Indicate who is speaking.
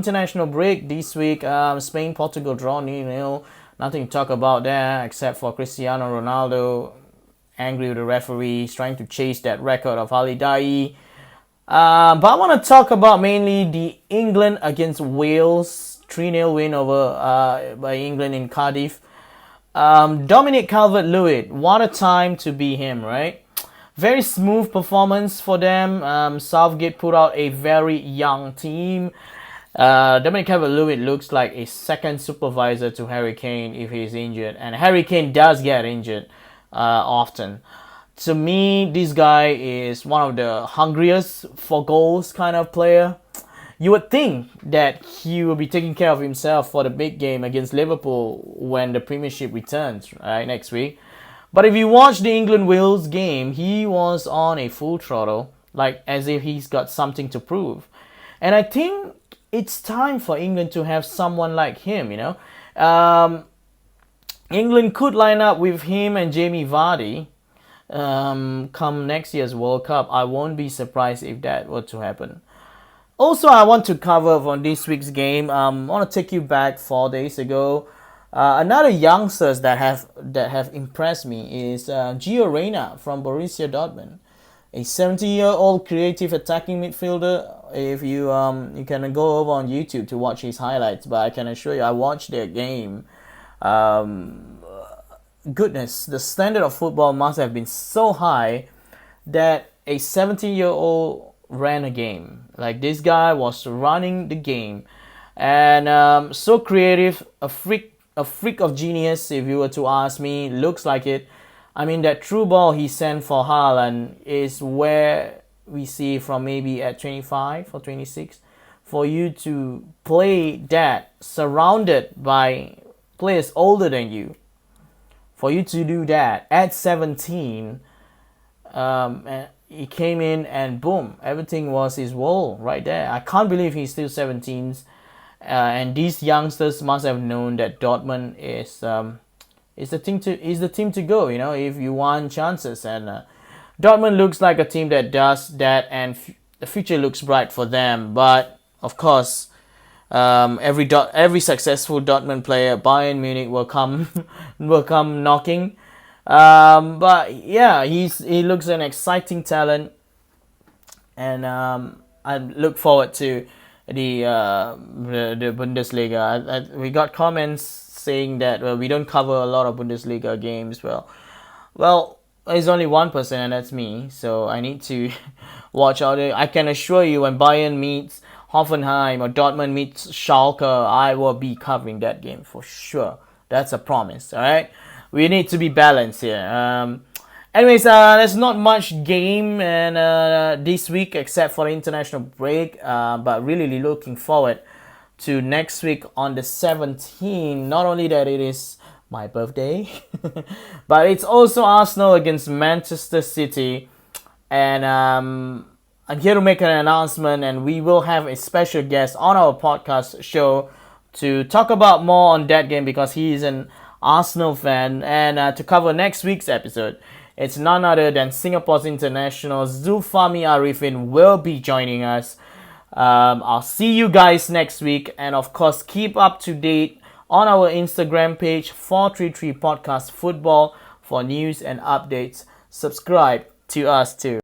Speaker 1: international break this week. Spain, Portugal draw 0-0. Nothing to talk about there except for Cristiano Ronaldo angry with the referee. He's trying to chase that record of Ali Daei. But I want to talk about mainly the England against Wales 3-0 win over by England in Cardiff. Dominic Calvert-Lewin, what a time to be him, right? Very smooth performance for them. Southgate put out a very young team. Dominic Calvert-Lewin looks like a second supervisor to Harry Kane if he's injured. And Harry Kane does get injured often. To me, this guy is one of the hungriest for goals kind of player. You would think that he will be taking care of himself for the big game against Liverpool when the Premiership returns, right, next week. But if you watch the England-Wales game, he was on a full throttle, like as if he's got something to prove. And I think it's time for England to have someone like him, you know. England could line up with him and Jamie Vardy come next year's World Cup. I won't be surprised if that were to happen. Also, I want to cover on this week's game. I want to take you back 4 days ago. Another youngsters that have impressed me is Reyna from Borussia Dortmund, a 70-year-old creative attacking midfielder. If you can go over on YouTube to watch his highlights, but I can assure you, I watched their game. Goodness, the standard of football must have been so high that a 70-year-old ran a game. Like, this guy was running the game, and so creative, a freak of genius, if you were to ask me. Looks like it. I mean, that through ball he sent for Haaland is where we see from maybe at 25 or 26. For you to play that surrounded by players older than you, for you to do that at 17, and he came in and boom, everything was his world right there. I can't believe he's still 17. And these youngsters must have known that Dortmund is the team to go. You know, if you want chances, and Dortmund looks like a team that does that, and the future looks bright for them. But of course, every successful Dortmund player, Bayern Munich will come knocking. But yeah, he looks an exciting talent, and I look forward to the Bundesliga. We got comments saying that we don't cover a lot of Bundesliga games. Well, it's only one person, and that's me. So I need to watch out. I can assure you, when Bayern meets Hoffenheim or Dortmund meets Schalke, I will be covering that game for sure. That's a promise. All right. We need to be balanced here. Anyways, there's not much game and this week except for the international break. But really looking forward to next week on the 17th. Not only that it is my birthday, but it's also Arsenal against Manchester City. And I'm here to make an announcement, and we will have a special guest on our podcast show to talk about more on that game, because he is an Arsenal fan, and to cover next week's episode, it's none other than Singapore's international Zulfami Arifin will be joining us. I'll see you guys next week, and of course keep up to date on our Instagram page 433 Podcast Football for news and updates. Subscribe to us too.